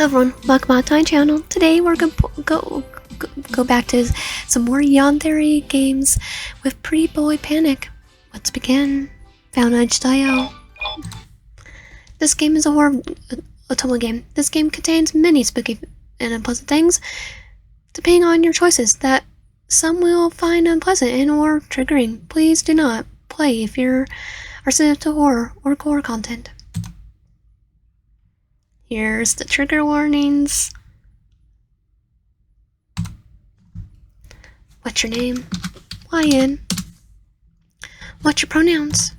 Everyone, welcome back to my channel. Today we're gonna go back to some more Yandere games with Pretty Boy Panic. Let's begin. Found Edge.io. This game is a horror automata game. This game contains many spooky and unpleasant things, depending on your choices, that some will find unpleasant and or triggering. Please do not play if you are sensitive to horror or gore content. Here's the trigger warnings. What's your name? YN. What's your pronouns?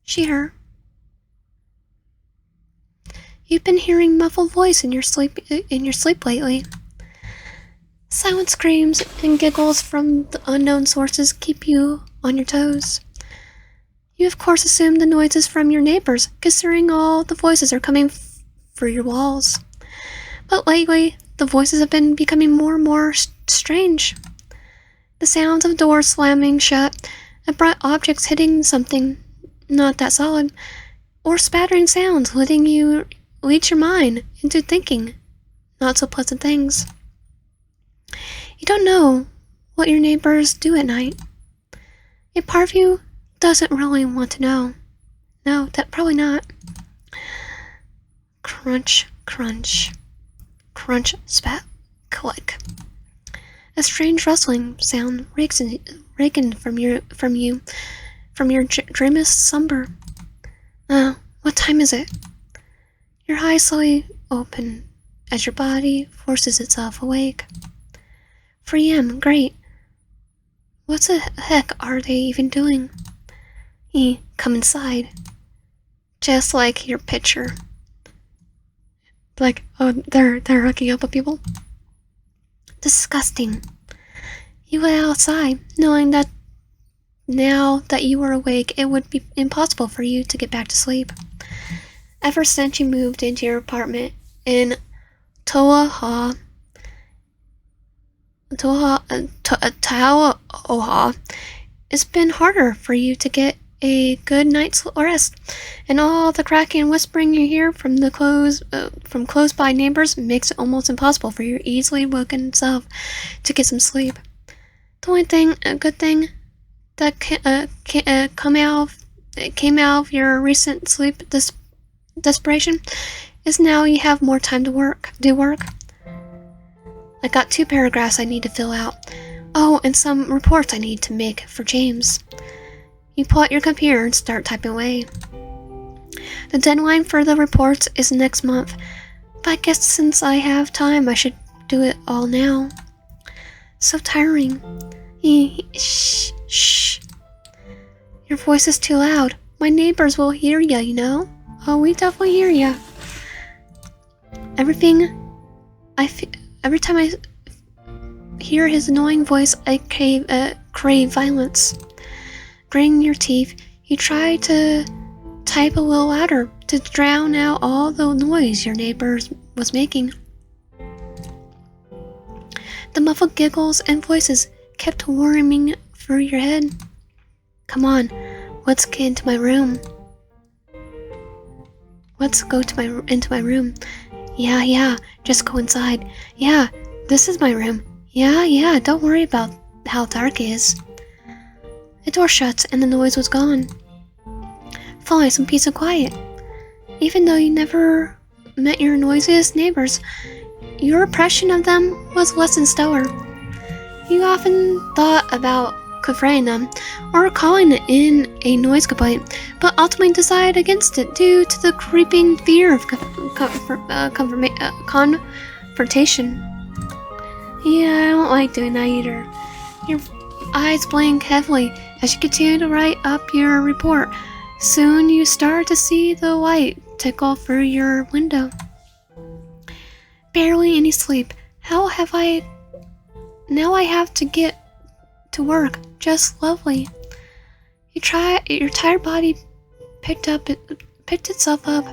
She, her. You've been hearing muffled voice in your sleep lately. Silent screams and giggles from the unknown sources keep you on your toes. You of course assume the noises from your neighbors, considering all the voices are coming through your walls. But lately, the voices have been becoming more and more strange. The sounds of doors slamming shut, and bright objects hitting something not that solid, or spattering sounds letting you lead your mind into thinking not so pleasant things. You don't know what your neighbors do at night. A part of you doesn't really want to know. No, that probably not. Crunch, crunch, crunch, spat, click. A strange rustling sound rakes from you from your dreamless slumber. What time is it? Your eyes slowly open as your body forces itself awake. 3 a.m. Great. What the heck are they even doing? Come inside. Just like your picture. Like, oh, they're hooking up with people. Disgusting. You went outside, knowing that now that you were awake, it would be impossible for you to get back to sleep. Ever since you moved into your apartment in Taoha, it's been harder for you to get a good night's rest, and all the cracking and whispering you hear from the close by neighbors makes it almost impossible for your easily woken self to get some sleep. The only good thing that came out of your recent sleep desperation is now you have more time to do work. I got 2 paragraphs I need to fill out. Oh, and some reports I need to make for James. You pull out your computer and start typing away. The deadline for the reports is next month, but I guess since I have time, I should do it all now. So tiring. Shh, shh. Your voice is too loud. My neighbors will hear ya, you know? Oh, we definitely hear ya. Every time I hear his annoying voice, I crave violence. Gritting your teeth, you try to type a little louder to drown out all the noise your neighbor was making. The muffled giggles and voices kept whirring through your head. Come on, let's get into my room. Let's go into my room. Yeah, just go inside. Yeah, this is my room. Yeah, don't worry about how dark it is. The door shuts and the noise was gone. Finally, some peace and quiet. Even though you never met your noisiest neighbors, your impression of them was less than stellar. You often thought about confronting them or calling in a noise complaint, but ultimately decided against it due to the creeping fear of confrontation. Yeah, I don't like doing that either. Your eyes blink heavily as you continue to write up your report. Soon you start to see the light tickle through your window. Barely any sleep. Now I have to get to work. Just lovely. Your tired body picked itself up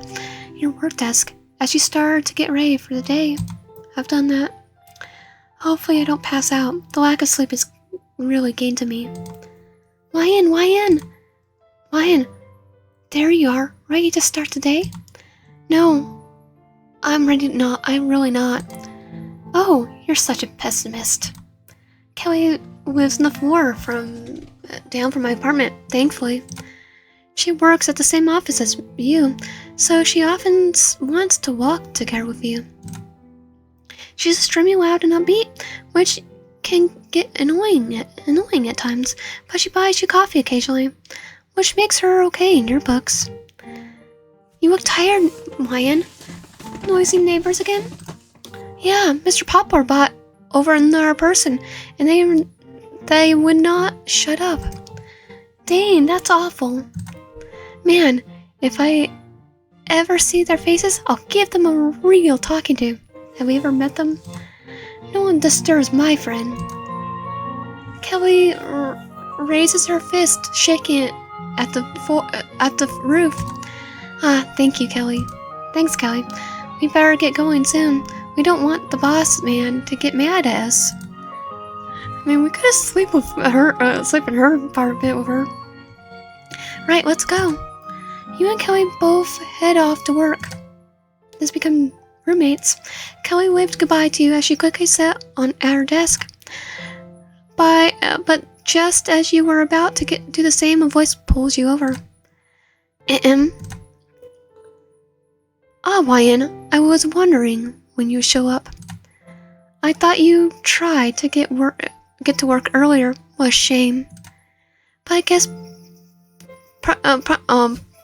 your work desk as you started to get ready for the day. I've done that. Hopefully I don't pass out. The lack of sleep is really getting to me. YN, there you are, ready to start the day? No, I'm ready to not. I'm really not. Oh, you're such a pessimist. Kelly lives on the floor down from my apartment, thankfully. She works at the same office as you, so she often wants to walk together with you. She's extremely loud and upbeat, which can get annoying at times, but she buys you coffee occasionally, which makes her okay in your books. You look tired, Ryan. Noisy neighbors again? Yeah, Mr. Poplar bought over another person, and they would not shut up. Dang, that's awful. Man, if I ever see their faces, I'll give them a real talking to. Have we ever met them? No one disturbs my friend. Kelly raises her fist, shaking it at the roof. Ah, thank you, Kelly. Thanks, Kelly. We better get going soon. We don't want the boss man to get mad at us. I mean, we could have sleep in her apartment with her. Right, let's go. You and Kelly both head off to work. Let's become roommates. Kelly waved goodbye to you as she quickly sat at her desk. But just as you were about to do the same, a voice pulls you over. Ryan, I was wondering when you show up. I thought you tried to get to work earlier. What a shame. But I guess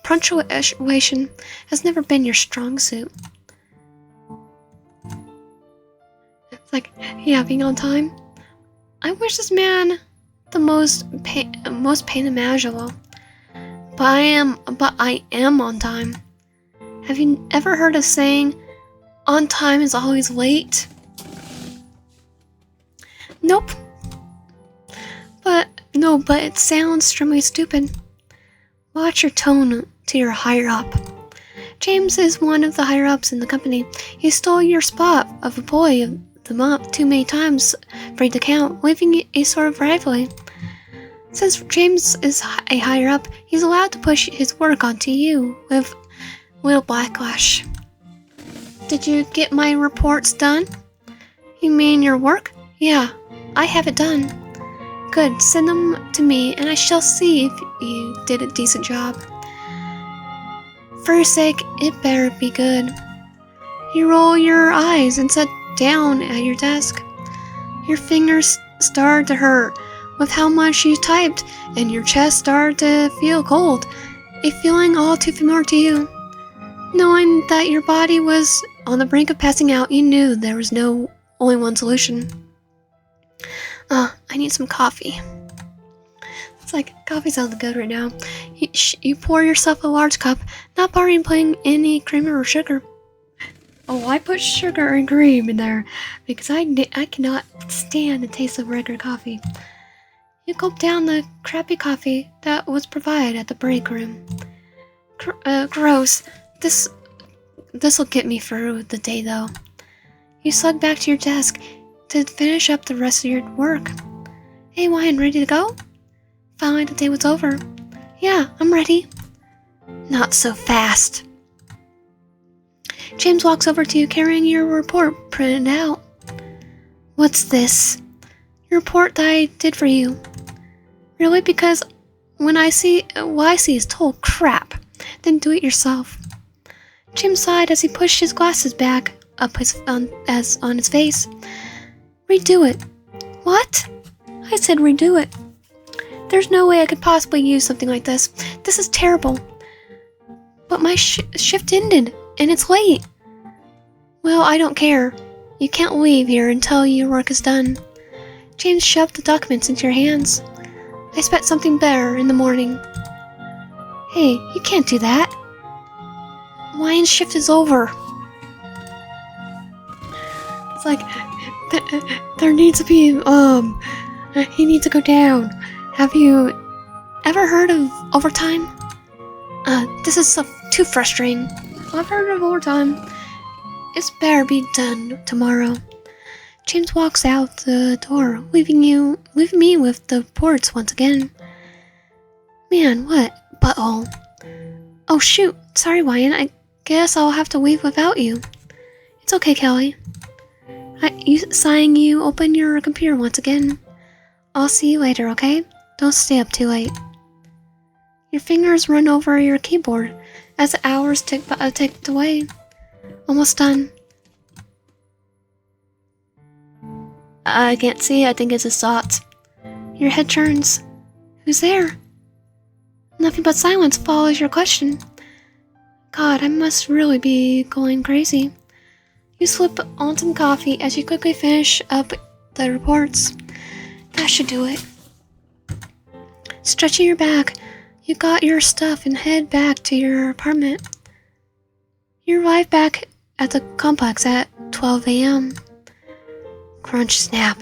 punctuation has never been your strong suit. It's like, yeah, being on time. I wish this man the most pain imaginable. But I am on time. Have you ever heard of saying, on time is always late? Nope. But it sounds extremely stupid. Watch your tone to your higher up. James is one of the higher ups in the company. He stole your spot of employee of the month too many times for you to count, leaving a sort of rivalry. Since James is a higher up, he's allowed to push his work onto you with little backlash. Did you get my reports done? You mean your work? Yeah, I have it done. Good, send them to me and I shall see if you did a decent job. For your sake, it better be good. You roll your eyes and sit down at your desk. Your fingers start to hurt with how much you typed, and your chest started to feel cold, a feeling all too familiar to you. Knowing that your body was on the brink of passing out, you knew there was only one solution. I need some coffee. It's like, coffee sounds good right now. You pour yourself a large cup, not putting any cream or sugar. Oh, I put sugar and cream in there because I cannot stand the taste of regular coffee. You gulp down the crappy coffee that was provided at the break room. Gross. This'll get me through the day, though. You slug back to your desk to finish up the rest of your work. Hey, Ryan, ready to go? Finally, the day was over. Yeah, I'm ready. Not so fast. James walks over to you carrying your report printed out. What's this? Your report that I did for you. Really? Because what I see is total crap. Then do it yourself. James sighed as he pushed his glasses back up on his face. Redo it. What? I said redo it. There's no way I could possibly use something like this. This is terrible. But my shift ended, and it's late. Well, I don't care. You can't leave here until your work is done. James shoved the documents into your hands. I expect something better in the morning. Hey, you can't do that. Ryan's shift is over. It's like, there needs to be, he needs to go down. Have you ever heard of overtime? This is too frustrating. I've heard of overtime. It's better be done tomorrow. James walks out the door, leaving me with the reports once again. Man, what butthole. Oh shoot, sorry Ryan, I guess I'll have to leave without you. It's okay, Kelly. You open your computer once again. I'll see you later, okay? Don't stay up too late. Your fingers run over your keyboard as the hours ticked away. Almost done. I can't see. I think it's his thoughts. Your head turns. Who's there? Nothing but silence follows your question. God, I must really be going crazy. You slip on some coffee as you quickly finish up the reports. That should do it. Stretching your back, you got your stuff and head back to your apartment. You arrive back at the complex at 12 a.m. Crunch snap.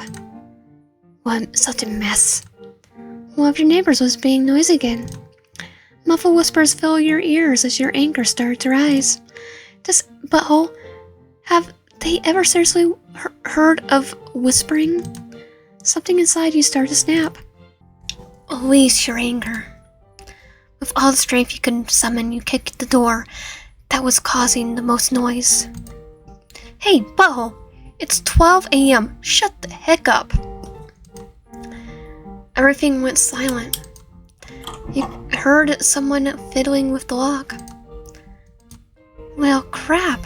What such a mess. One of your neighbors was being noisy again. Muffled whispers fill your ears as your anger starts to rise. This butthole, have they ever seriously heard of whispering? Something inside you starts to snap. Release your anger. With all the strength you can summon, you kick the door that was causing the most noise. Hey, butthole! It's 12 a.m. Shut the heck up! Everything went silent. You heard someone fiddling with the lock. Well, crap.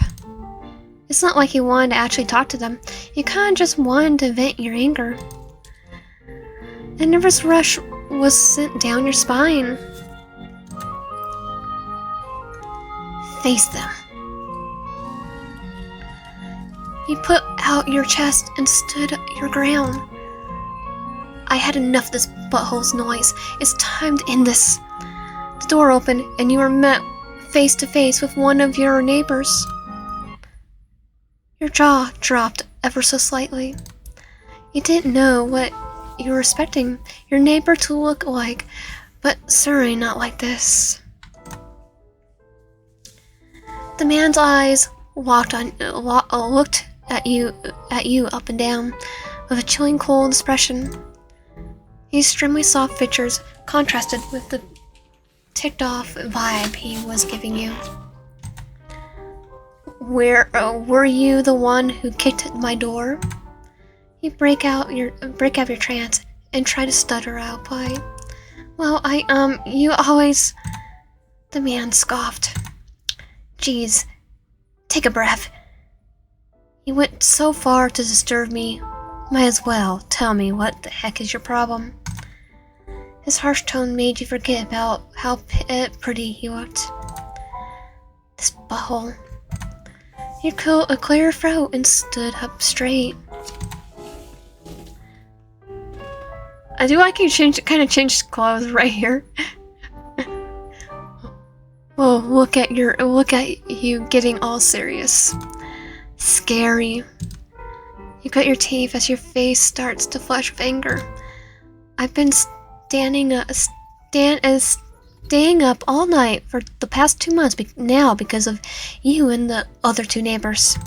It's not like you wanted to actually talk to them. You kinda just wanted to vent your anger. A nervous rush was sent down your spine. Face them. You put out your chest and stood your ground. I had enough of this butthole's noise. It's time to end this. The door opened and you were met face to face with one of your neighbors. Your jaw dropped ever so slightly. You didn't know what you were expecting your neighbor to look like, but certainly not like this. The man's eyes looked at you up and down with a chilling cold expression. These extremely soft features contrasted with the ticked-off vibe he was giving you. Were you the one who kicked my door? You break out your trance and try to stutter out by. Well, you always. The man scoffed. Geez, take a breath. You went so far to disturb me. Might as well tell me what the heck is your problem. His harsh tone made you forget about how pretty he looked. This butthole. You cleared your throat and stood up straight. I do like you kind of changed clothes right here. Whoa, look at you getting all serious. Scary. You cut your teeth as your face starts to flush with anger. I've been staying up all night for the past 2 months now because of you and the other two neighbors.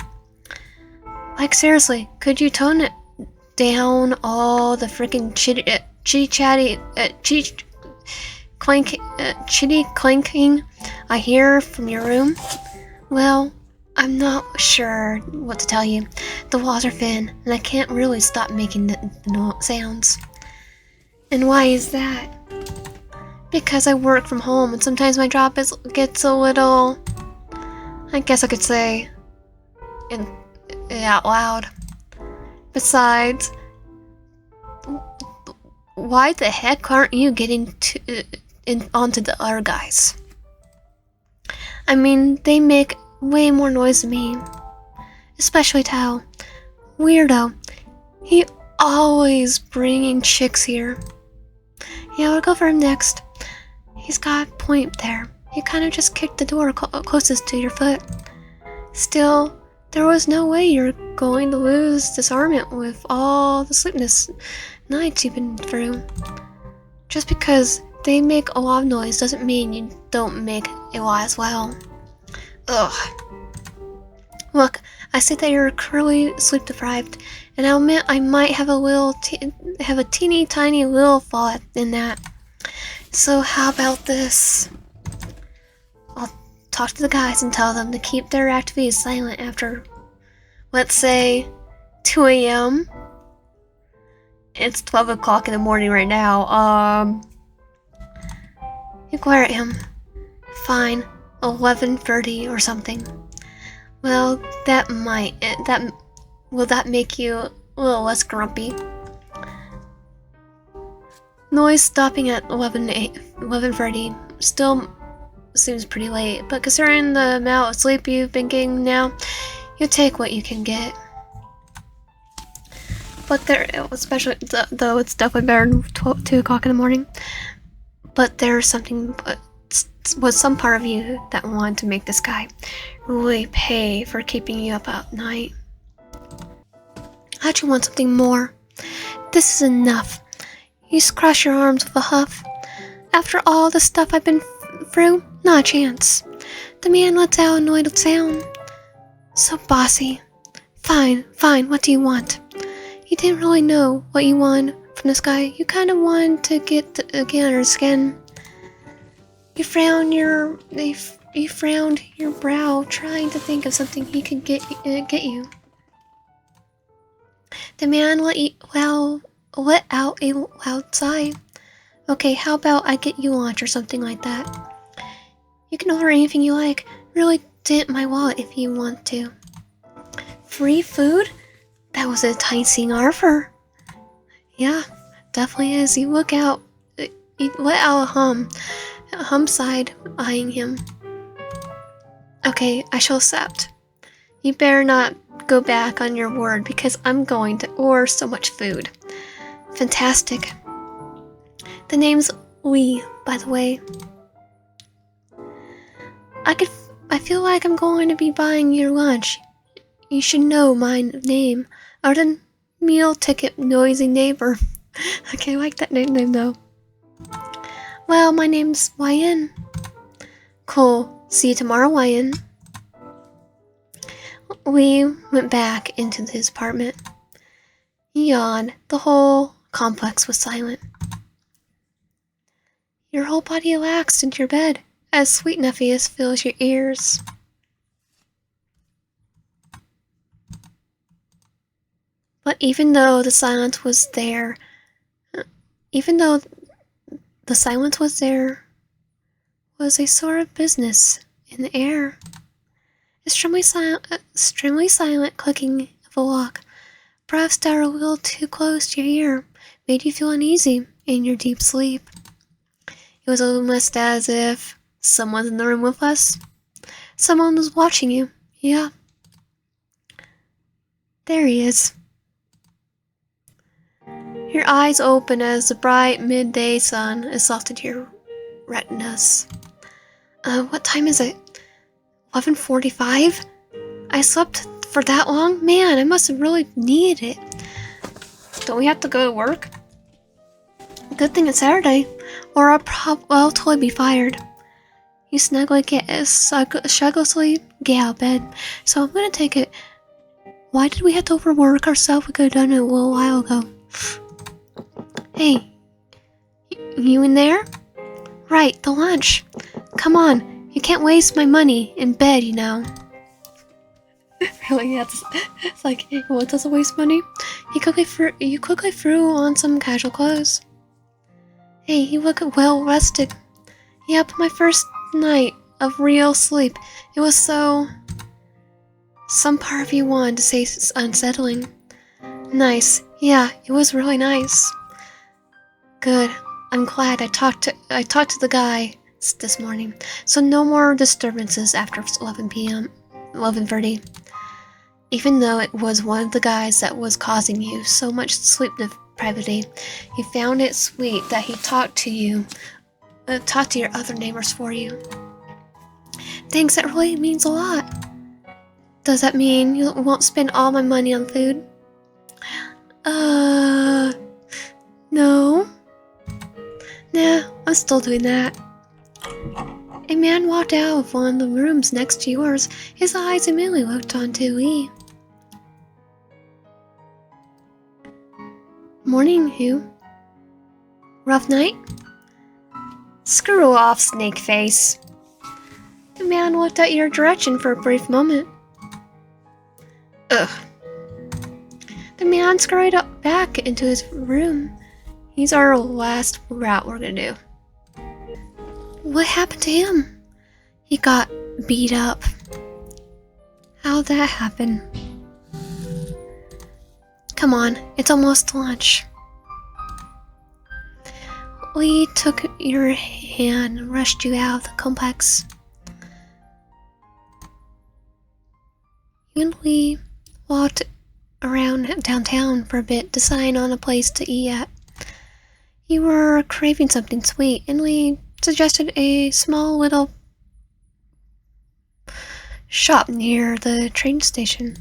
Like seriously, could you tone it down all the freaking chitty clanking I hear from your room? Well, I'm not sure what to tell you. The walls are thin, and I can't really stop making the sounds. And why is that? Because I work from home, and sometimes my job gets a little, I guess I could say, out loud. Besides, why the heck aren't you getting onto the other guys? I mean, they make way more noise than me. Especially Tao. Weirdo. He always bringing chicks here. Yeah, we'll go for him next. He's got a point there. You kind of just kicked the door closest to your foot. Still, there was no way you're going to lose disarmament with all the sleepless nights you've been through. Just because they make a lot of noise doesn't mean you don't make a lot as well. Ugh. Look, I see that you're currently sleep deprived, and I'll admit I might have a teeny tiny little fault in that. So how about this? I'll talk to the guys and tell them to keep their activities silent after let's say 2 a.m. It's 12 o'clock in the morning right now. You glare at him. Fine, 11:30 or something. Well, that make you a little less grumpy? Noise stopping at 11:30 still seems pretty late, but considering the amount of sleep you've been getting now, you take what you can get. But there, especially though it's definitely better than 2 o'clock in the morning. But there's something, was some part of you that wanted to make this guy really pay for keeping you up at night. How'd you want something more? This is enough. You cross your arms with a huff. After all the stuff I've been through, not a chance. The man lets out an annoyed sound. So bossy. Fine, what do you want? You didn't really know what you wanted from this guy. You kind of wanted to get under his skin. You frowned your brow, trying to think of something he could get you. The man let out a loud sigh. Okay, how about I get you lunch or something like that? You can order anything you like. Really dent my wallet if you want to. Free food? That was a enticing offer. Yeah, definitely is. You let out a hum sighed, eyeing him. Okay, I shall accept. You better not go back on your word because I'm going to order so much food. Fantastic. The name's Lee, by the way. I feel like I'm going to be buying your lunch. You should know my name. Arden Meal Ticket Noisy Neighbor. Okay, I like that name though. Well, my name's YN. Cool. See you tomorrow, YN. Lee went back into his apartment. He yawned. The whole complex was silent. Your whole body relaxed into your bed as sweet nuffiness fills your ears. But even though the silence was there, was a sort of business in the air. Extremely silent clicking of a lock, perhaps that a little too close to your ear, made you feel uneasy in your deep sleep. It was almost as if someone's in the room with us. Someone was watching you. Yeah. There he is. Your eyes open as the bright midday sun assaulted your retinas. What time is it? 11:45? I slept for that long? Man, I must have really needed it. Don't we have to go to work? Good thing it's Saturday, or I'll totally be fired. You snuggly get out of bed, so I'm gonna take it. Why did we have to overwork ourselves? We could have done it a little while ago. Hey, you in there? Right, the lunch. Come on, you can't waste my money in bed, you know. Really, yeah, it's like, what doesn't waste money? You quickly threw on some casual clothes. Hey, you look well rested. Yep, my first night of real sleep. It was so... Some part of you wanted to say unsettling. Nice. Yeah, it was really nice. Good. I'm glad I talked to the guy this morning. So no more disturbances after 11 p.m. 11:30. Even though it was one of the guys that was causing you so much sleep depravity, you found it sweet that he talked to your other neighbors for you. Thanks, that really means a lot. Does that mean you won't spend all my money on food? No. Nah, I'm still doing that. A man walked out of one of the rooms next to yours. His eyes immediately looked onto Lee. Morning, Hugh. Rough night? Screw off, snake face. The man looked at your direction for a brief moment. Ugh. The man scurried up back into his room. He's our last route we're gonna do. What happened to him? He got beat up. How'd that happen? Come on, it's almost lunch. Lee took your hand and rushed you out of the complex. You and Lee walked around downtown for a bit, deciding on a place to eat at. You were craving something sweet, and Lee suggested a small little shop near the train station.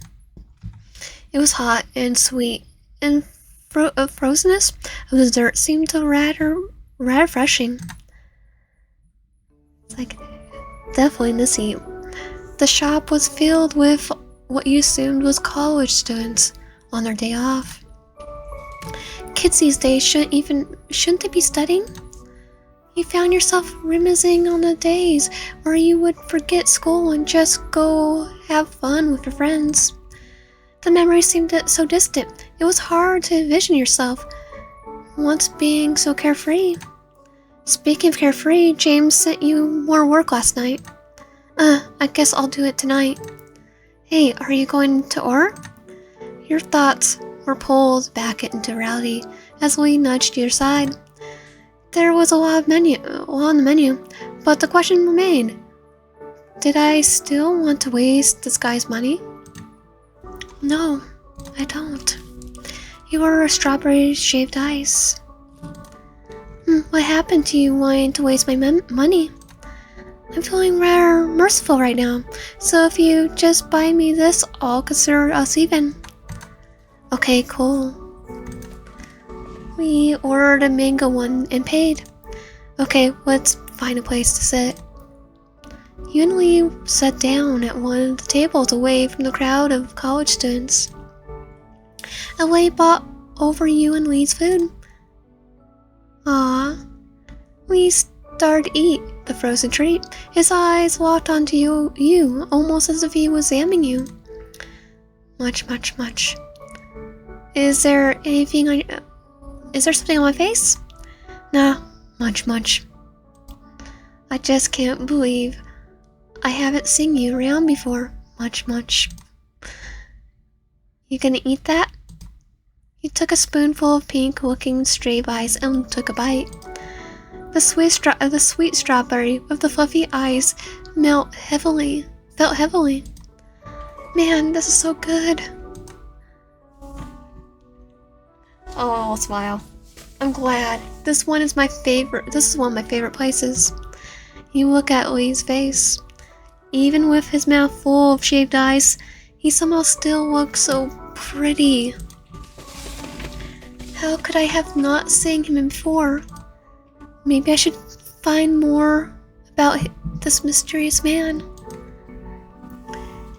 It was hot and sweet, and frozenness of the dessert seemed to rather refreshing. It's like, definitely miss you. The shop was filled with what you assumed was college students on their day off. Kids these days shouldn't they be studying? You found yourself reminiscing on the days where you would forget school and just go have fun with your friends. The memories seemed so distant, it was hard to envision yourself once being so carefree. Speaking of carefree, James sent you more work last night. I guess I'll do it tonight. Hey, are you going to Or? Your thoughts were pulled back into reality as Lee nudged your side. There was a lot on the menu, but the question remained, did I still want to waste this guy's money? No, I don't. You ordered strawberry shaved ice. What happened to you wanting to waste my money? I'm feeling rather merciful right now, so if you just buy me this, I'll consider us even. Okay, cool. We ordered a mango one and paid. Okay, let's find a place to sit. You and Lee sat down at one of the tables away from the crowd of college students. A waiter brought over you and Lee's food. Lee started to eat the frozen treat. His eyes locked onto you, almost as if he was examining you. Much. Is there something on my face? Nah, much. I just can't believe I haven't seen you around before. Much. You gonna eat that? He took a spoonful of pink-looking straight ice and took a bite. The sweet strawberry with the fluffy ice felt heavily. Man, this is so good. Oh, I'll smile. I'm glad. This is one of my favorite places. You look at Lee's face. Even with his mouth full of shaved ice, he somehow still looks so pretty. How could I have not seen him before? Maybe I should find more about this mysterious man.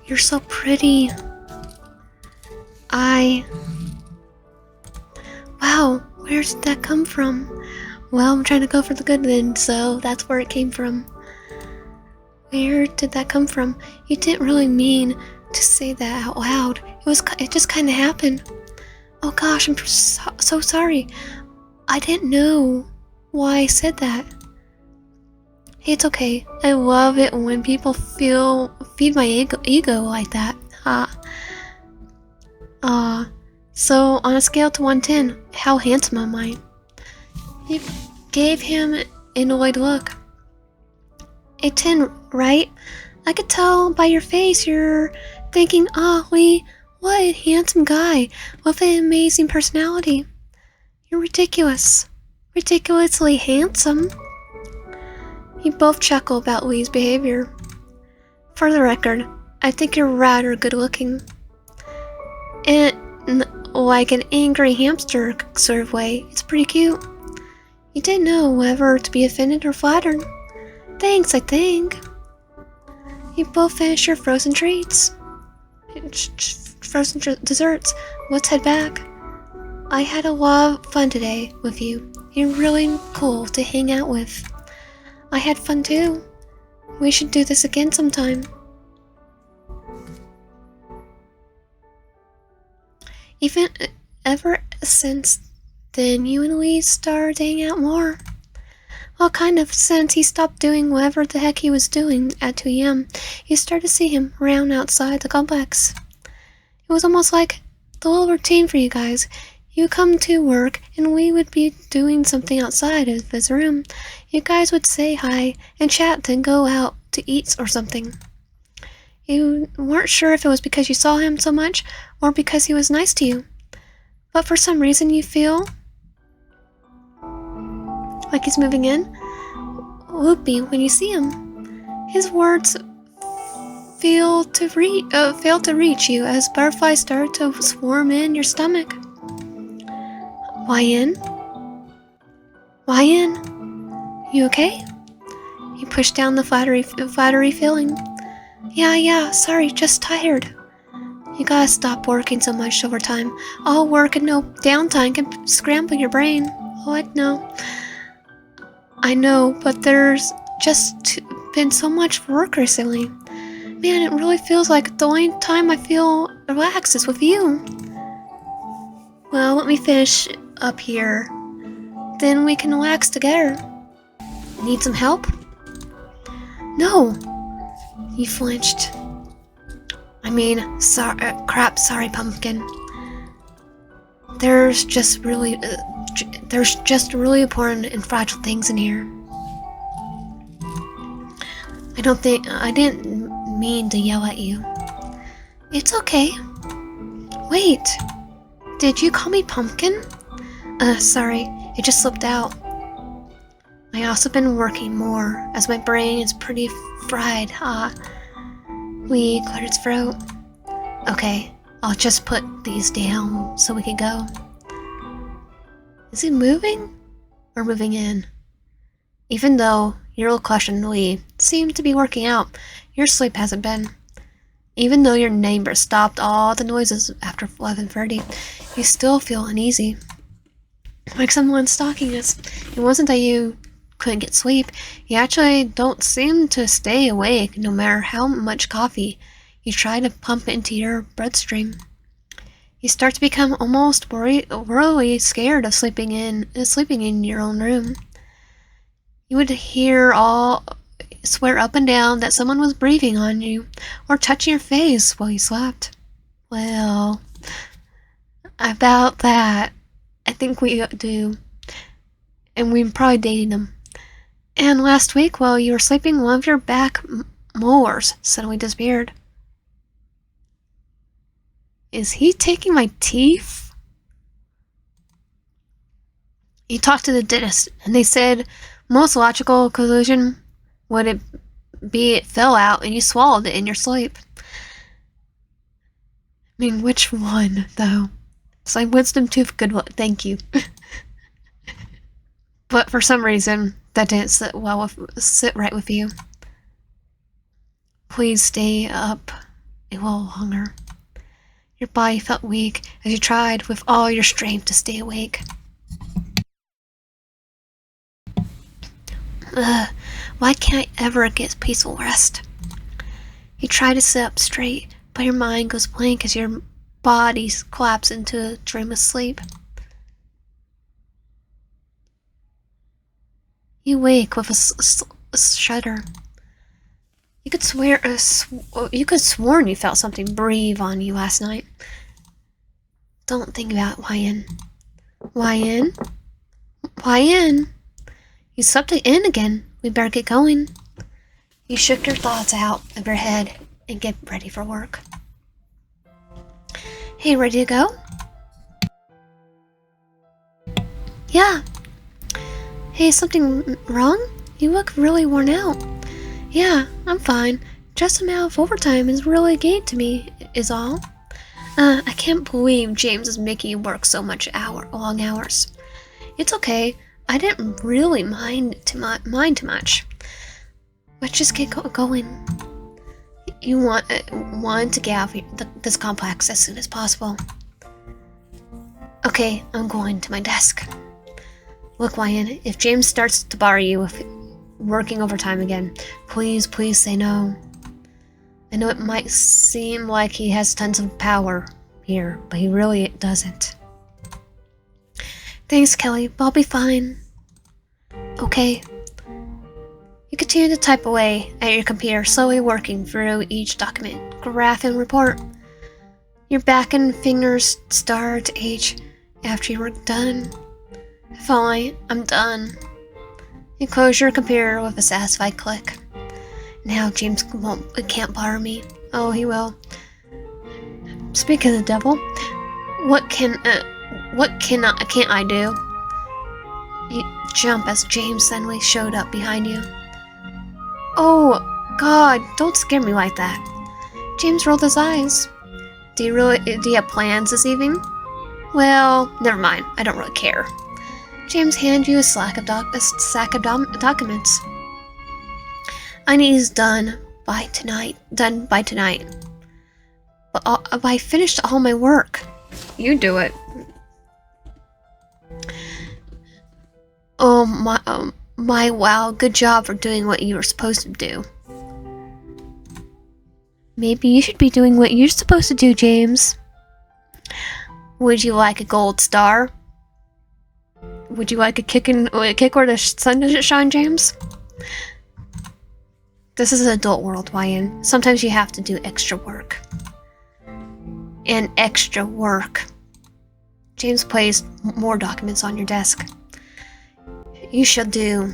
You're so pretty. Wow, where did that come from? Well, I'm trying to go for the good then, so that's where it came from. Where did that come from? You didn't really mean to say that out loud. It just kind of happened. Oh gosh, I'm so sorry. I didn't know why I said that. Hey, it's okay. I love it when people feed my ego like that. So on a scale to 1-10, how handsome am I? You gave him an annoyed look. A 10, right? I could tell by your face you're thinking, Lee, what a handsome guy with an amazing personality. You're ridiculous. Ridiculously handsome. You both chuckle about Lee's behavior. For the record, I think you're rather good looking. And like an angry hamster sort of way, it's pretty cute. You didn't know whether to be offended or flattered. Thanks, I think. You both finished your frozen treats. Frozen desserts. Let's head back. I had a lot of fun today with you. You're really cool to hang out with. I had fun too. We should do this again sometime. Even ever since then, you and Lee started hanging out more. Well, kind of, since he stopped doing whatever the heck he was doing at 2 a.m., you started to see him around outside the complex. It was almost like the whole routine for you guys. You come to work, and we would be doing something outside of his room. You guys would say hi and chat, then go out to eat or something. You weren't sure if it was because you saw him so much, or because he was nice to you. But for some reason you feel like he's moving in. Whoopee when you see him. His words fail to reach you as butterflies start to swarm in your stomach. Why in? You okay? You push down the flattery feeling. Yeah, sorry, just tired. You gotta stop working so much overtime. All work and no downtime can scramble your brain. Oh, I know, but there's just been so much work recently. Man, it really feels like the only time I feel relaxed is with you. Well, let me finish up here. Then we can relax together. Need some help? No. You flinched. Sorry, Pumpkin. There's just really important and fragile things in here. I didn't mean to yell at you. It's okay. Wait, did you call me Pumpkin? Sorry, it just slipped out. I also been working more, as my brain is pretty fried, Lee cleared its throat. Okay, I'll just put these down so we can go. Is he moving? Or moving in? Even though your little crush on Lee seemed to be working out, your sleep hasn't been. Even though your neighbor stopped all the noises after 11:30, you still feel uneasy. Like someone's stalking us. It wasn't that you couldn't get sleep. You actually don't seem to stay awake no matter how much coffee you try to pump into your bloodstream. You start to become almost worrily scared of sleeping in your own room. You would swear up and down that someone was breathing on you or touching your face while you slept. Well, about that, I think we do. And we're probably dating them. And last week, while you were sleeping, one of your back molars suddenly disappeared. Is he taking my teeth? You talked to the dentist, and they said most logical conclusion would it be it fell out and you swallowed it in your sleep. I mean, which one, though? It's like wisdom tooth, good one. Thank you. But for some reason, that didn't sit right with you. Please stay up a little longer. Your body felt weak as you tried with all your strength to stay awake. Why can't I ever get peaceful rest? You try to sit up straight, but your mind goes blank as your body collapses into a dreamless sleep. You wake with a shudder. You could sworn you felt something breathe on you last night. Don't think about Why in? You slept in again. We better get going. You shook your thoughts out of your head and get ready for work. Hey, ready to go? Yeah. Hey, is something wrong? You look really worn out. Yeah, I'm fine. Just amount of overtime is really getting to me, is all. I can't believe James is making you work so much long hours. It's okay. I didn't really mind too much. Let's just get going. You want to get out of this complex as soon as possible. Okay, I'm going to my desk. Look, Ryan, if James starts to bother you with working overtime again, please say no. I know it might seem like he has tons of power, here, but he really doesn't. Thanks, Kelly, but I'll be fine. Okay. You continue to type away at your computer, slowly working through each document, graph, and report. Your back and fingers start to ache after you were done. Finally, I'm done. You close your computer with a satisfied click. Now James can't bother me. Oh, he will. Speak of the devil, what can't I do? You jump as James suddenly showed up behind you. Oh, God, don't scare me like that. James rolled his eyes. Do you have plans this evening? Well, never mind. I don't really care. James handed you a sack of documents. I need these done by tonight. But I finished all my work. You do it. Oh my wow, good job for doing what you were supposed to do. Maybe you should be doing what you're supposed to do, James. Would you like a gold star? Would you like a kick where the sun doesn't shine, James? This is an adult world, Ryan. Sometimes you have to do extra work. And extra work. James placed more documents on your desk. You should do.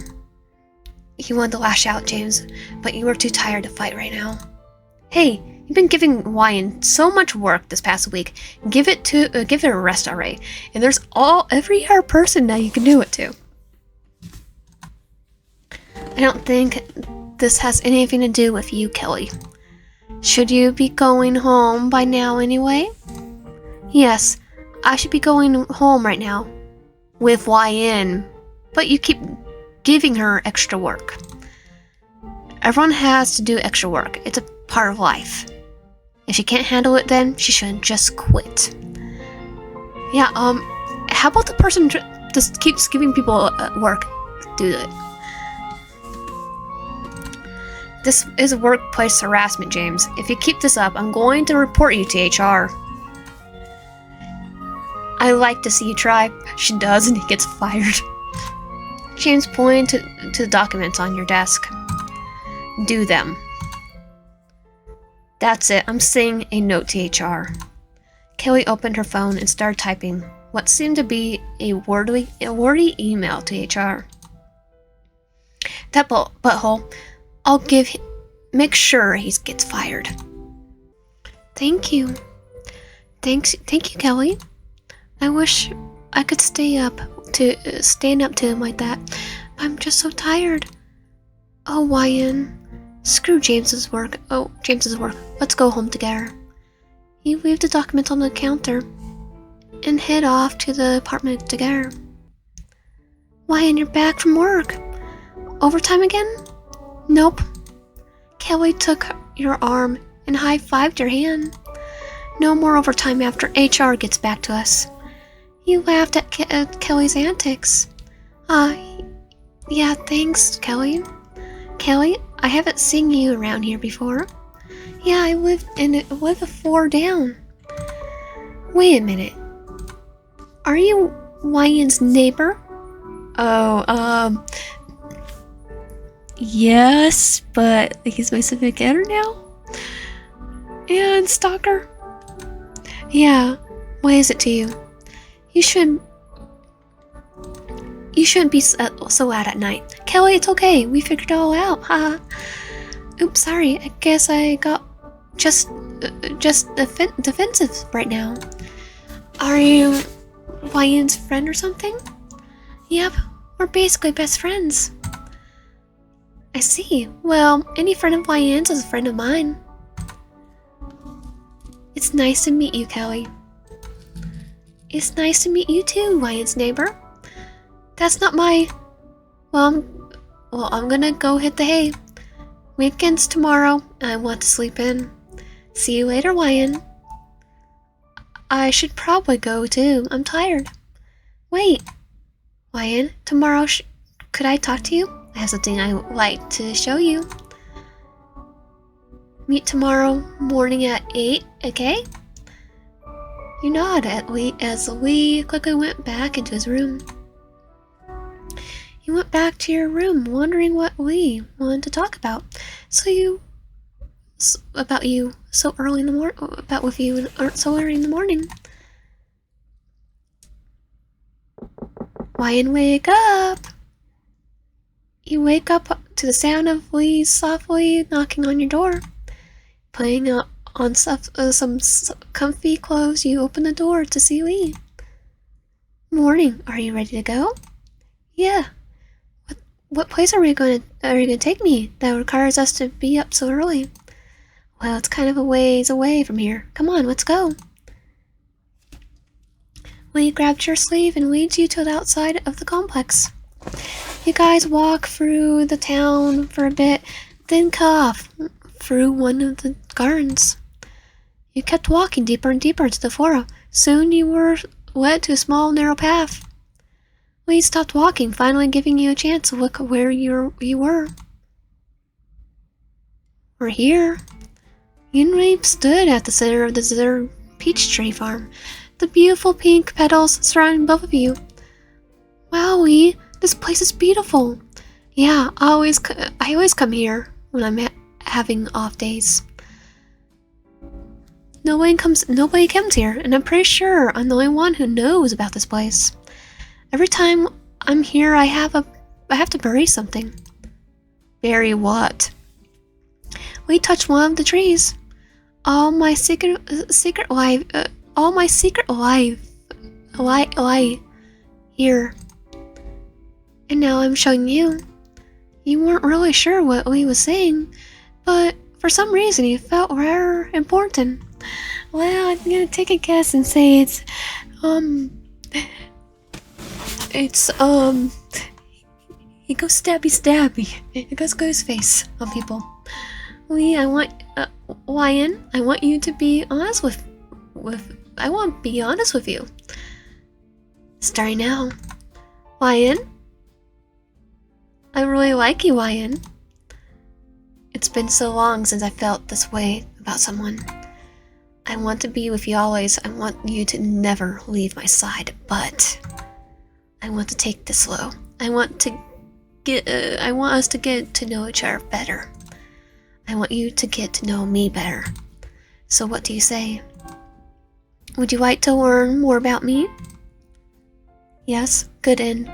He wanted to lash out, James, but you were too tired to fight right now. Hey, you've been giving Ryan so much work this past week. Give it a rest already. And there's every other person that you can do it to. I don't think this has anything to do with you, Kelly. Should you be going home by now anyway? Yes, I should be going home right now. With YN. But you keep giving her extra work. Everyone has to do extra work. It's a part of life. If she can't handle it, then she shouldn't just quit. Yeah, how about the person just keeps giving people work? Do it. This is workplace harassment, James. If you keep this up, I'm going to report you to HR. I like to see you try. She does, and he gets fired. James pointed to the documents on your desk. Do them. That's it. I'm sending a note to HR. Kelly opened her phone and started typing what seemed to be a wordy email to HR. That butthole. Make sure he gets fired. Thank you. Thank you, Kelly. I wish I could stand up to him like that. I'm just so tired. Oh, YN. Screw James's work. Let's go home together. You leave the documents on the counter and head off to the apartment together. YN, you're back from work. Overtime again? Nope. Kelly took your arm and high-fived your hand. No more overtime after HR gets back to us. You laughed at Kelly's antics. Yeah, thanks, Kelly. Kelly, I haven't seen you around here before. Yeah, I live a floor down. Wait a minute. Are you YN's neighbor? Oh, yes, but he's my civic editor now? And stalker? Yeah, what is it to you? You shouldn't be so loud at night. Kelly, it's okay. We figured it all out. Haha. Oops, sorry. I guess I got just defensive right now. Are you YN's friend or something? Yep, we're basically best friends. I see. Well, any friend of YN's is a friend of mine. It's nice to meet you, Kelly. It's nice to meet you too, YN's neighbor. That's not my... Well, I'm gonna go hit the hay. Weekend's tomorrow, and I want to sleep in. See you later, YN. I should probably go too. I'm tired. Wait. YN, tomorrow could I talk to you? I have something I would like to show you. Meet tomorrow morning at 8, okay? You nod as Lee quickly went back into his room. You went back to your room, wondering what Lee wanted to talk about. About you so early in the morning. About with you so early in the morning. Ryan, wake up! You wake up to the sound of Lee softly knocking on your door. Putting on some comfy clothes, you open the door to see Lee. Morning, are you ready to go? Yeah. What place are you going to take me that requires us to be up so early? Well, it's kind of a ways away from here. Come on, let's go. Lee grabbed your sleeve and leads you to the outside of the complex. You guys walk through the town for a bit, then cut off through one of the gardens. You kept walking deeper and deeper into the forest. Soon you were led to a small, narrow path. Lee stopped walking, finally giving you a chance to look where you were. We're here. Yandere stood at the center of the deserted peach tree farm, the beautiful pink petals surrounding both of you. Wow, Lee, this place is beautiful. Yeah, I always come here when I'm having off days. Nobody comes here, and I'm pretty sure I'm the only one who knows about this place. Every time I'm here, I have to bury something. Bury what? We touched one of the trees. All my secret life here. And now I'm showing you. You weren't really sure what Lee was saying, but for some reason you felt rather important. Well, I'm gonna take a guess and say it's he goes stabby. It goes Ghostface on people. Lee, Ryan, I want you to be honest I want to be honest with you. Starting now. Ryan? I really like you, Ryan. It's been so long since I felt this way about someone. I want to be with you always. I want you to never leave my side, but I want to take this slow. I want us to get to know each other better. I want you to get to know me better. So what do you say? Would you like to learn more about me? Yes, good ending?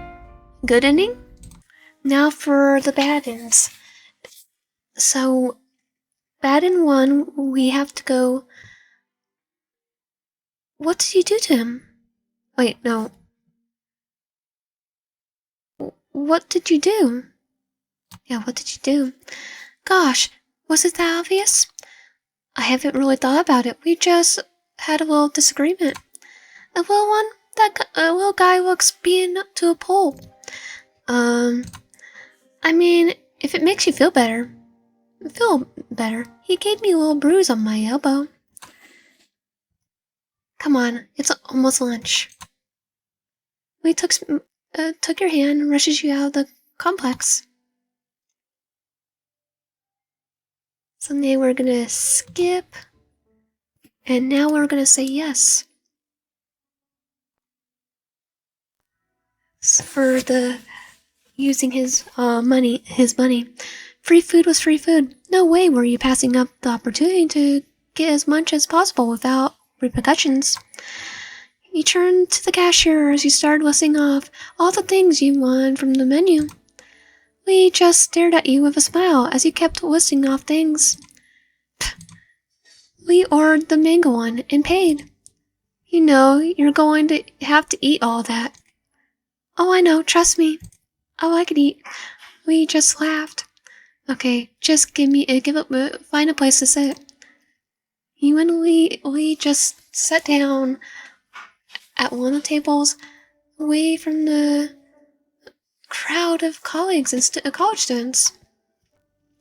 Now for the bad ends. So, bad end 1, we have to go... What did you do to him? Wait, no. What did you do? Yeah, what did you do? Gosh, was it that obvious? I haven't really thought about it. We just had a little disagreement. A little one? A little guy looks being up to a pole. I mean, if it makes you feel better, he gave me a little bruise on my elbow. Come on, it's almost lunch. We took your hand and rushes you out of the complex. So now we're gonna skip, and now we're gonna say yes. For the using his money. Free food was free food. No way were you passing up the opportunity to get as much as possible without repercussions. You turned to the cashier as you started listing off all the things you wanted from the menu. Lee just stared at you with a smile as you kept listing off things. Lee ordered the mango one and paid. You know you're going to have to eat all that. Oh, I know, trust me. I could eat. Lee just laughed. Okay, just find a place to sit. You and Lee just sat down at one of the tables away from the crowd of colleagues and college students.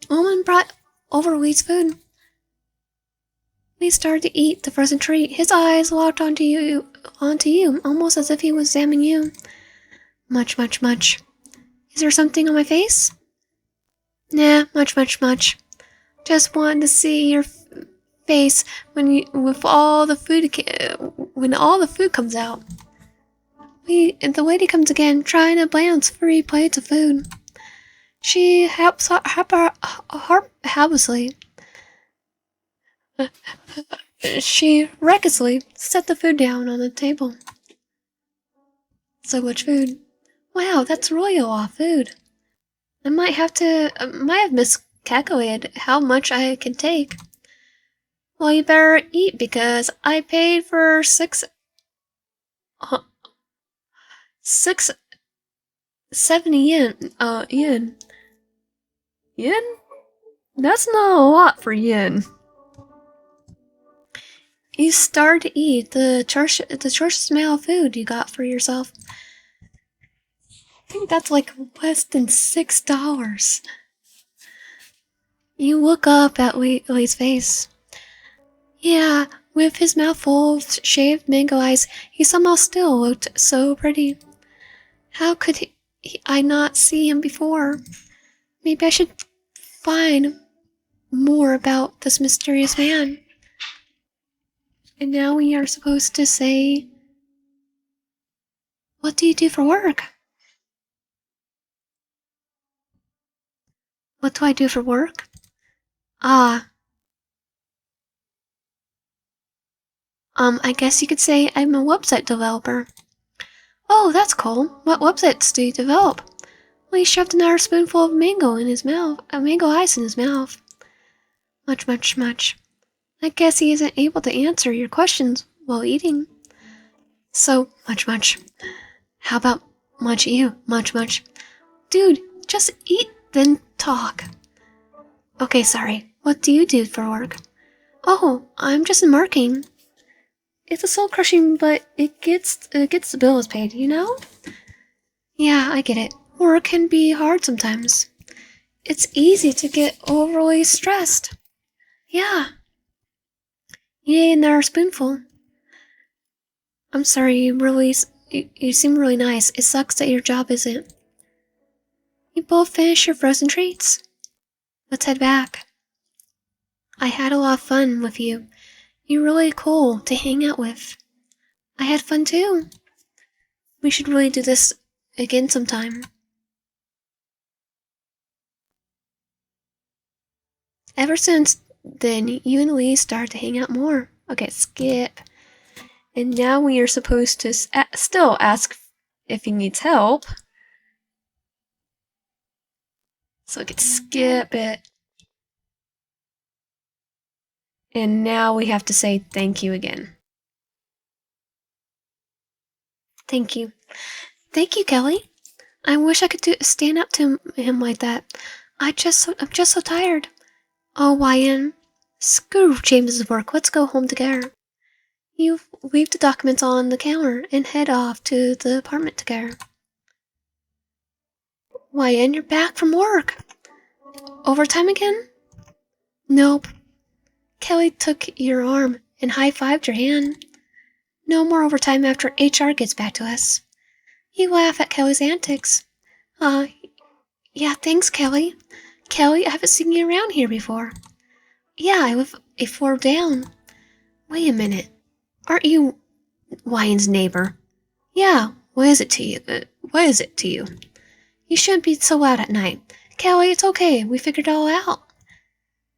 Woman brought over Lee's food. Lee started to eat the frozen treat. His eyes locked onto you, almost as if he was examining you. Much. Is there something on my face? Nah, much. Just wanted to see your face when you with all the food when all the food comes out. The lady comes again, trying to balance 3 plates of food. She helps helplessly. She recklessly set the food down on the table. So much food. Wow, that's really a lot of food. I might have miscalculated how much I can take. Well, you better eat because I paid for 670 yen. Yen. Yen? That's not a lot for yen. You start to eat the choice amount of food you got for yourself. I think that's like less than $6. You look up at Lee's face. Yeah, with his mouth full of shaved mango eyes, he somehow still looked so pretty. How could I not see him before? Maybe I should find more about this mysterious man. And now we are supposed to say, what do you do for work? What do I do for work? Ah, I guess you could say I'm a website developer. Oh, that's cool. What websites do you develop? Well, he shoved another spoonful of mango in his mouth, mango ice in his mouth. Much. I guess he isn't able to answer your questions while eating. So, much. How about much? Dude, just eat, then talk. Okay, sorry. What do you do for work? Oh, I'm just in marketing. It's a soul crushing, but it gets the bills paid, you know? Yeah, I get it. Work can be hard sometimes. It's easy to get overly stressed. Yeah. Yay, another spoonful. I'm sorry, you seem really nice. It sucks that your job isn't. You both finished your frozen treats. Let's head back. I had a lot of fun with you. You're really cool to hang out with. I had fun too. We should really do this again sometime. Ever since then, you and Lee started to hang out more. Okay, skip. And now we are supposed to still ask if he needs help. So we could skip it. And now we have to say thank you again. Thank you. Thank you, Kelly. I wish I could stand up to him like that. I'm just so tired. Oh, Ryan. Screw James's work. Let's go home together. You leave the documents on the counter and head off to the apartment together. Ryan, you're back from work. Overtime again? Nope. Kelly took your arm and high-fived your hand. No more overtime after HR gets back to us. You laugh at Kelly's antics. Yeah, thanks, Kelly. Kelly, I haven't seen you around here before. Yeah, I live a floor down. Wait a minute. Aren't you Ryan's neighbor? Yeah, what is it to you? You shouldn't be so loud at night. Kelly, it's okay. We figured it all out.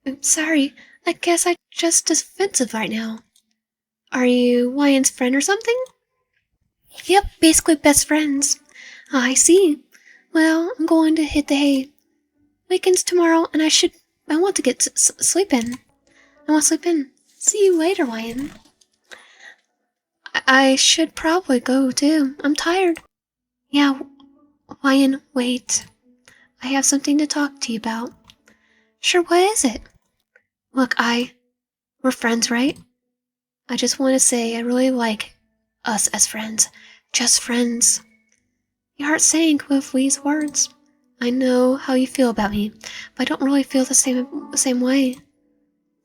I'm sorry. I guess I'm just defensive right now. Are you Ryan's friend or something? Yep, basically best friends. I see. Well, I'm going to hit the hay. Weekend's tomorrow, and I want to get sleep in. I want to sleep in. See you later, Ryan. I should probably go, too. I'm tired. Yeah, Ryan, wait. I have something to talk to you about. Sure, what is it? Look, we're friends, right? I just want to say I really like us as friends. Just friends. Your heart sank with Lee's words. I know how you feel about me, but I don't really feel the same way.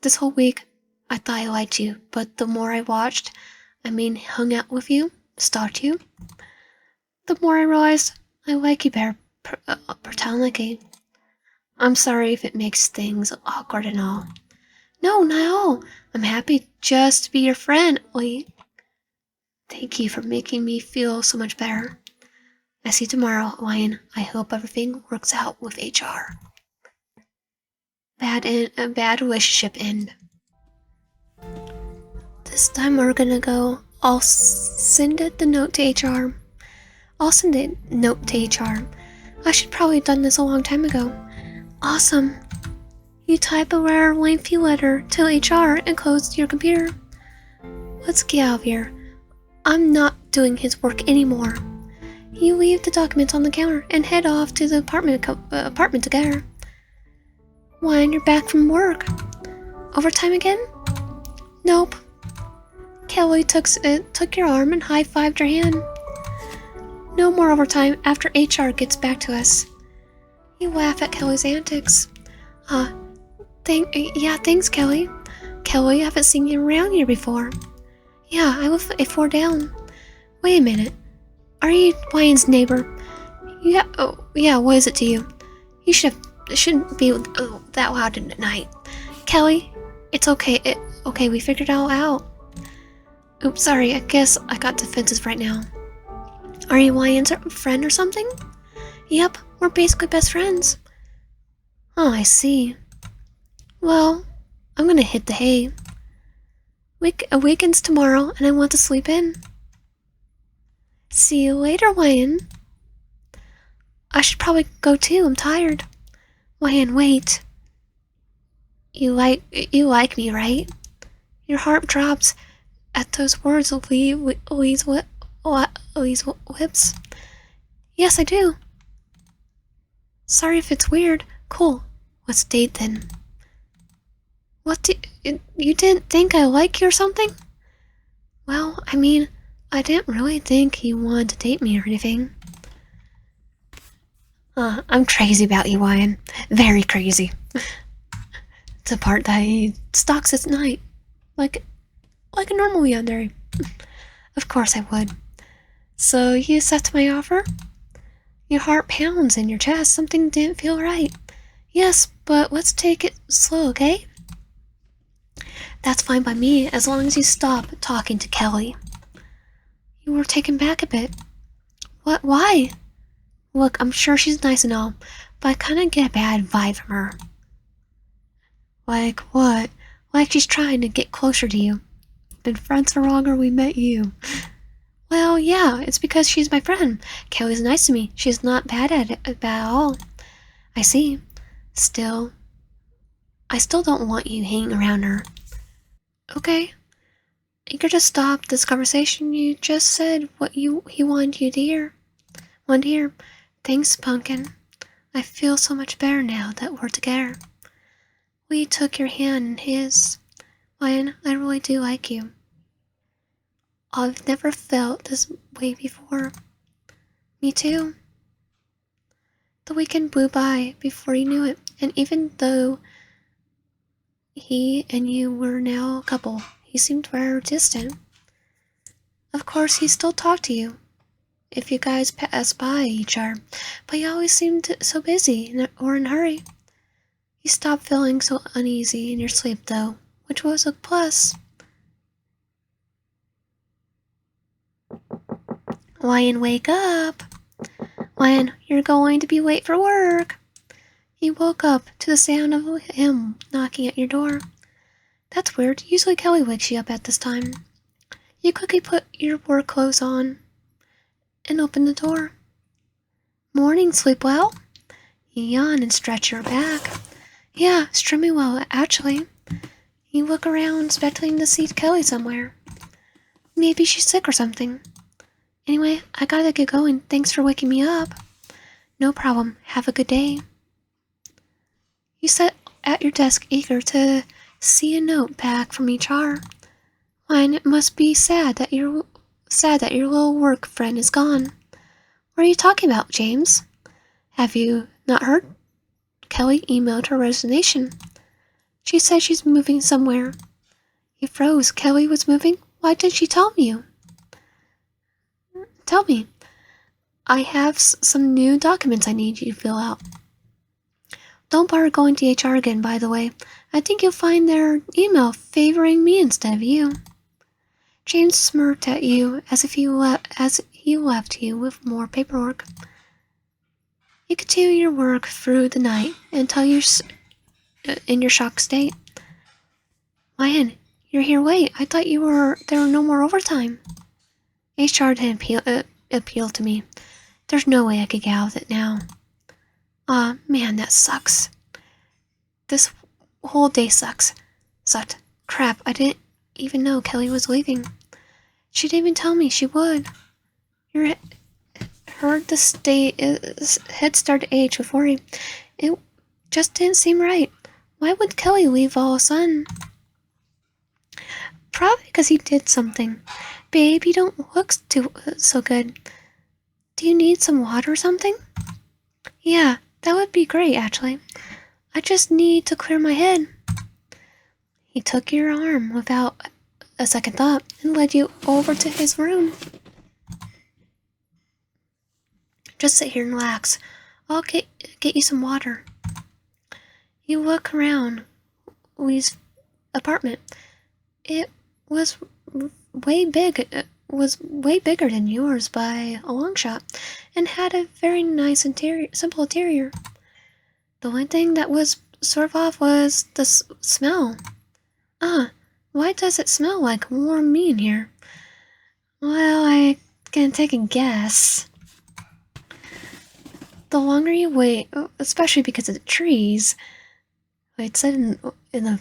This whole week, I thought I liked you, but the more I hung out with you, stalked you, the more I realized I like you better platonically. I'm sorry if it makes things awkward and all. No, not at all. I'm happy just to be your friend. Wait, thank you for making me feel so much better. I see you tomorrow, Ryan. I hope everything works out with HR. Bad relationship end. This time we're gonna go. I'll send it the note to HR. I'll send it note to HR. I should probably have done this a long time ago. Awesome. You type a rare lengthy letter to HR and close your computer. Let's get out of here. I'm not doing his work anymore. You leave the documents on the counter and head off to the apartment together. When you're back from work. Overtime again? Nope. Kelly took your arm and high-fived your hand. No more overtime after HR gets back to us. You laugh at Kelly's antics. Thanks, Kelly. Kelly, I haven't seen you around here before. Yeah, I live a floor down. Wait a minute. Are you Ryan's neighbor? Yeah, what is it to you? You shouldn't be that loud at night. Kelly, it's okay. Okay, we figured it all out. Oops, sorry, I guess I got defensive right now. Are you Ryan's friend or something? Yep, we're basically best friends. Oh, I see. Well, I'm gonna hit the hay. Weekend's tomorrow, and I want to sleep in. See you later, Ryan. I should probably go too, I'm tired. Ryan, wait. You like me, right? Your heart drops at those words of Lee's lips. Yes, I do. Sorry if it's weird. Cool. Let's date then. You didn't think I like you or something? Well, I mean, I didn't really think you wanted to date me or anything. I'm crazy about you, Ryan. Very crazy. The part that he stalks at night. Like a normal Yandere. Of course I would. So you accept my offer? Your heart pounds in your chest. Something didn't feel right. Yes, but let's take it slow, okay? That's fine by me, as long as you stop talking to Kelly. You were taken back a bit. What? Why? Look, I'm sure she's nice and all, but I kinda get a bad vibe from her. Like what? Like she's trying to get closer to you. Been friends for longer we met you. Well, yeah, it's because she's my friend. Kelly's nice to me. She's not bad at all. I see. I still don't want you hanging around her. Okay. You could just stop this conversation. You just said what he wanted you to hear. Thanks, Pumpkin. I feel so much better now that we're together. We took your hand in his. Ryan, I really do like you. I've never felt this way before. Me too. The weekend blew by before you knew it, and even though he and you were now a couple, he seemed very distant. Of course, he still talked to you if you guys passed by each other, but you always seemed so busy or in a hurry. You stopped feeling so uneasy in your sleep, though, which was a plus. Ryan, wake up! Ryan, you're going to be late for work. You woke up to the sound of him knocking at your door. That's weird. Usually Kelly wakes you up at this time. You quickly put your work clothes on and open the door. Morning, sleep well? You yawn and stretch your back. Yeah, extremely well, actually. You look around, expecting to see Kelly somewhere. Maybe she's sick or something. Anyway, I gotta get going. Thanks for waking me up. No problem. Have a good day. You sat at your desk eager to see a note back from HR. Mine, it must be sad that your little work friend is gone. What are you talking about, James? Have you not heard? Kelly emailed her resignation. She said she's moving somewhere. You froze. Kelly was moving? Why didn't she tell you? Tell me. I have some new documents I need you to fill out. don't bother going to HR again, by the way. I think you'll find their email favoring me instead of you. James smirked at you as if he left you with more paperwork. You continue your work through the night until you're in your shocked state. Ryan, you're here late. I thought there were no more overtime. HR didn't appeal to me. There's no way I could get out of it now. Aw, man, that sucks. This whole day sucked. Crap, I didn't even know Kelly was leaving. She didn't even tell me she would. You heard the head start to age before he. It just didn't seem right. Why would Kelly leave all of a sudden? Probably because he did something. Babe, you don't look so good. Do you need some water or something? Yeah, that would be great, actually. I just need to clear my head. He took your arm without a second thought and led you over to his room. Just sit here and relax. I'll get you some water. You look around Lee's apartment. It was way bigger than yours by a long shot, and had a very nice simple interior. The one thing that was sort of off was the smell. Why does it smell like warm meat in here? Well, I can take a guess. The longer you wait, especially because of the trees, it said in the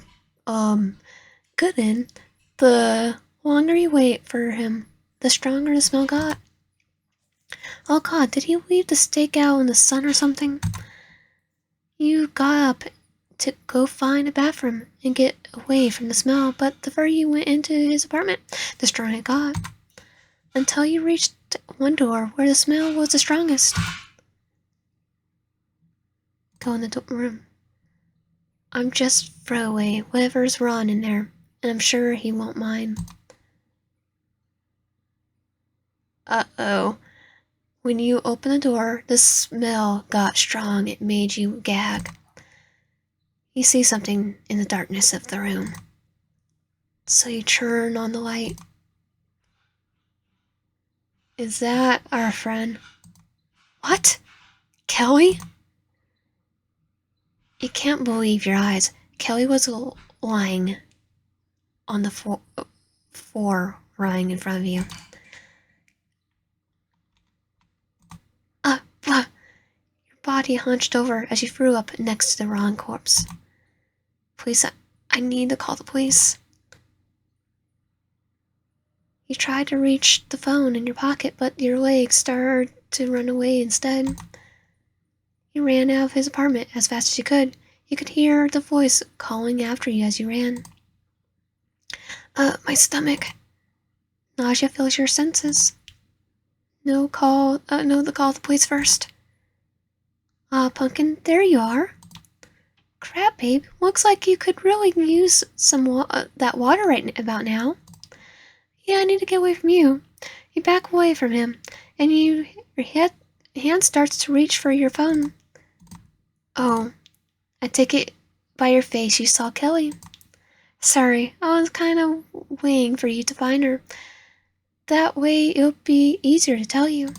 good inn, the longer you wait for him, the stronger the smell got. Oh God, did he leave the steak out in the sun or something? You got up to go find a bathroom and get away from the smell, but the further you went into his apartment, the stronger it got. Until you reached one door where the smell was the strongest. Go in the room. I'm just throw away whatever's wrong in there, and I'm sure he won't mind. Uh-oh. When you opened the door, the smell got strong. It made you gag. You see something in the darkness of the room. So you turn on the light. Is that our friend? What? Kelly? You can't believe your eyes. Kelly was lying on the floor, lying in front of you. Your body hunched over as you threw up next to the wrong corpse. Please, I need to call the police. You tried to reach the phone in your pocket, but your legs started to run away instead. You ran out of his apartment as fast as you could. You could hear the voice calling after you as you ran. My stomach. Nausea fills your senses. No, to call the police first. Pumpkin, there you are. Crap, babe. Looks like you could really use some that water right about now. Yeah, I need to get away from you. You back away from him, and your hand starts to reach for your phone. Oh, I take it by your face you saw Kelly. Sorry, I was kind of waiting for you to find her. That way it'll be easier to tell you.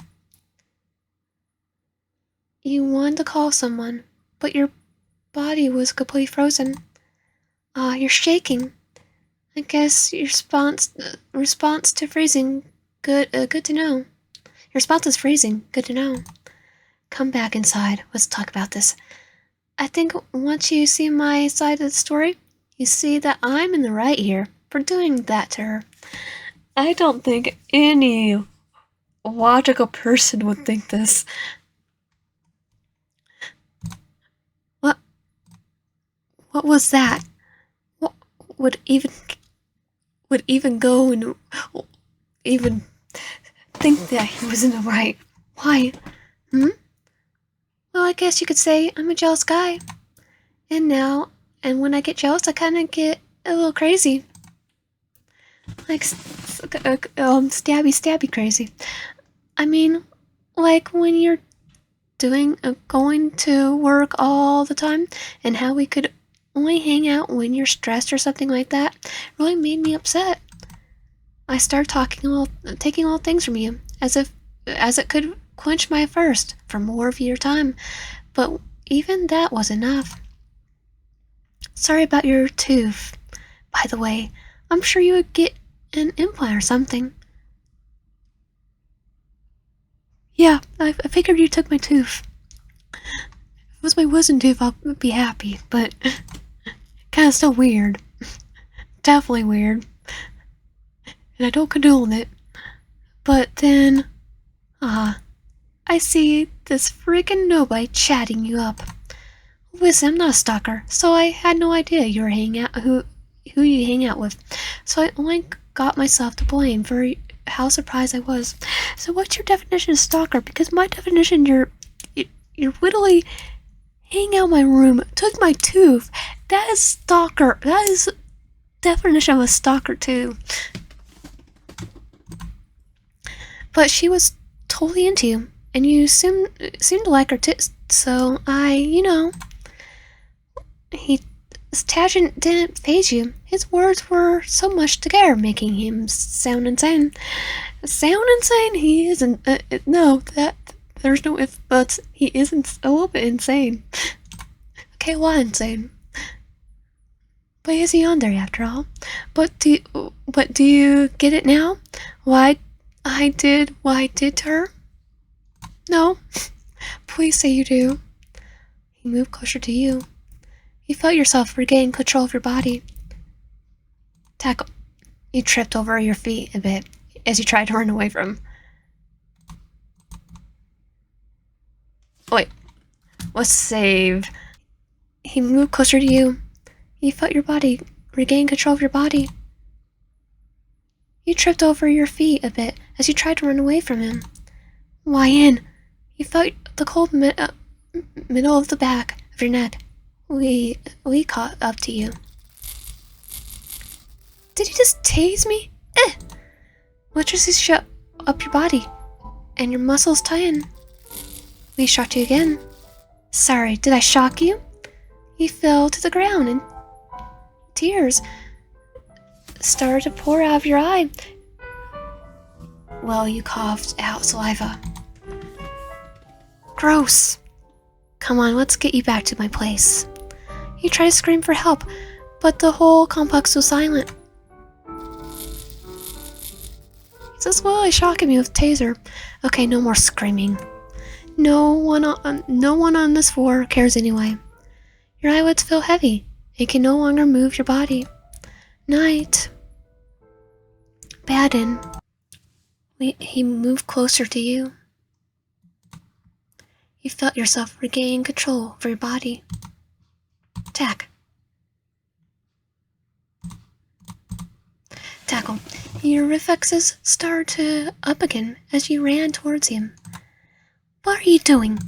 You wanted to call someone, but your body was completely frozen. You're shaking. I guess your response to freezing. Good to know. Your response is freezing. Good to know. Come back inside. Let's talk about this. I think once you see my side of the story, you see that I'm in the right here for doing that to her. I don't think any logical person would think this. What was that? What would even go and even think that he was in the right? Why? Well, I guess you could say I'm a jealous guy. And when I get jealous, I kind of get a little crazy. Like, stabby crazy. I mean, like when you're going to work all the time, and how we could only hang out when you're stressed or something like that really made me upset. I started taking all things from you, as it could quench my thirst for more of your time, but even that was enough. Sorry about your tooth, by the way. I'm sure you would get an implant or something. Yeah, I figured you took my tooth. If it was my wisdom tooth, I would be happy, but kinda still weird. Definitely weird. And I don't condone it. But then, I see this freaking nobody chatting you up. Listen, I'm not a stalker, so I had no idea you were hanging out who you hang out with. So I only got myself to blame for how surprised I was. So what's your definition of stalker? Because my definition, you're literally hanging out in my room, took my tooth. That is stalker. That is definition of a stalker too. But she was totally into you, and you seemed to like her too. So his tangent didn't faze you. His words were so much together, making him sound insane. Sound insane? He isn't. No, that there's no if buts. He isn't a little bit insane. Okay, why insane? But he's a yandere after all. But do you get it now? Why I did what I did to her? No. Please say you do. He moved closer to you. You felt yourself regain control of your body. Tackle. You tripped over your feet a bit as you tried to run away from him. Wait. Let's save. He moved closer to you. You felt your body regain control of your body. You tripped over your feet a bit as you tried to run away from him. Why in? You felt the cold middle of the back of your neck. We caught up to you. Did you just tase me? Electricity shut up your body, and your muscles tighten. We shocked you again. Sorry, did I shock you? You fell to the ground, and tears started to pour out of your eye. Well, you coughed out saliva. Gross. Come on, let's get you back to my place. You tried to scream for help, but the whole complex was silent. He's just literally shocking me with taser. Okay, no more screaming. No one on this floor cares anyway. Your eyelids feel heavy. You can no longer move your body. Night. Baden. He moved closer to you. You felt yourself regain control over your body. Attack. Tackle. Your reflexes started to up again as you ran towards him. What are you doing?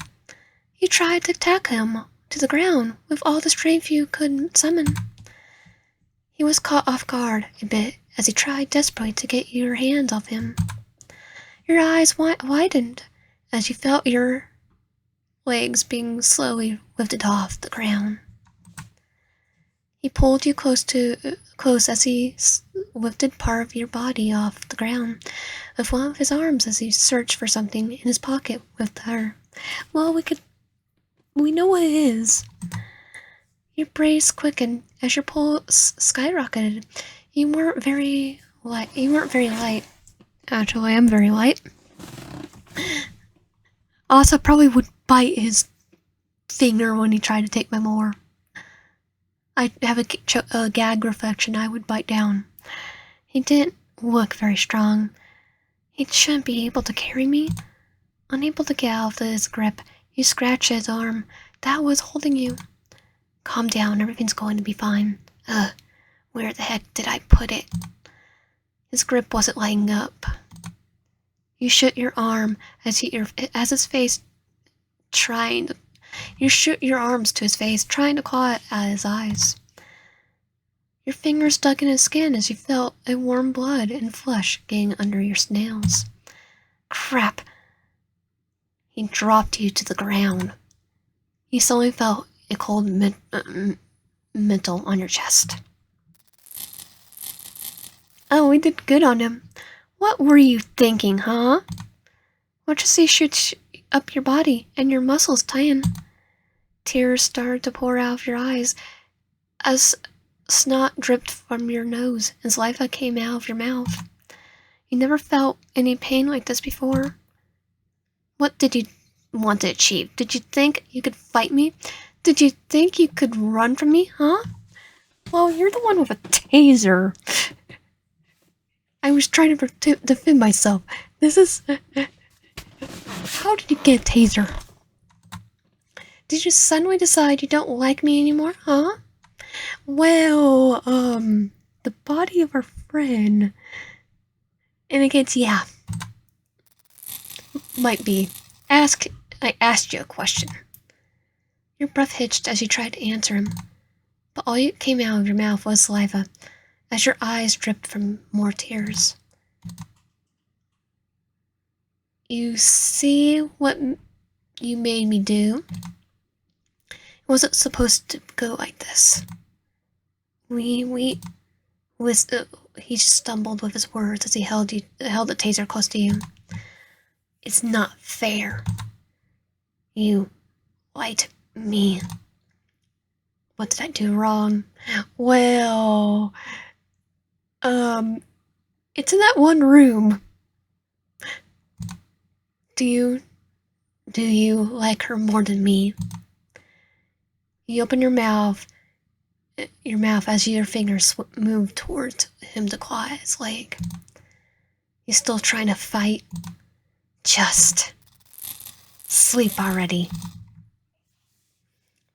You tried to tackle him to the ground with all the strength you could summon. He was caught off guard a bit as he tried desperately to get your hands off him. Your eyes widened as you felt your legs being slowly lifted off the ground. He pulled you close as he lifted part of your body off the ground with one of his arms as he searched for something in his pocket with her. Well, we know what it is. Your brace quickened as your pulse skyrocketed. You weren't very light. Actually, I am very light. Also, probably would bite his finger when he tried to take my molar. I have a gag reflection. I would bite down. He didn't look very strong. He shouldn't be able to carry me. Unable to get out of his grip, you scratched his arm that was holding you. Calm down. Everything's going to be fine. Where the heck did I put it? His grip wasn't letting up. You shook your arm as his face trying to. You shook your arms to his face, trying to claw at his eyes. Your fingers dug in his skin as you felt a warm blood and flesh getting under your nails. Crap. He dropped you to the ground. You suddenly felt a cold mental on your chest. Oh, we did good on him. What were you thinking, huh? Watch as he shoots up your body and your muscles tighten. Tears started to pour out of your eyes as snot dripped from your nose and saliva came out of your mouth. You never felt any pain like this before. What did you want to achieve? Did you think you could fight me? Did you think you could run from me, huh? Well, you're the one with a taser. I was trying to defend myself. This is... How did you get a taser? Did you suddenly decide you don't like me anymore, huh? Well, the body of our friend indicates yeah. Might be. I asked you a question. Your breath hitched as you tried to answer him, but all that came out of your mouth was saliva, as your eyes dripped from more tears. You see what you made me do? It wasn't supposed to go like this. He stumbled with his words as he held the taser close to you. It's not fair. You lied to me. What did I do wrong? Well, it's in that one room. Do you like her more than me? You open your mouth as your fingers move towards him to claw at his leg. You still trying to fight? Just sleep already.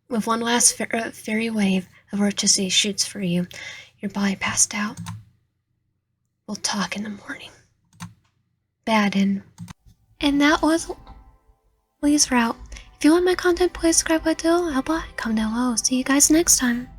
With one last fairy wave of electricity shoots for you, your body passed out. We'll talk in the morning. Baden. And that was Lee's route. If you want my content, please subscribe below. How about comment down below. See you guys next time.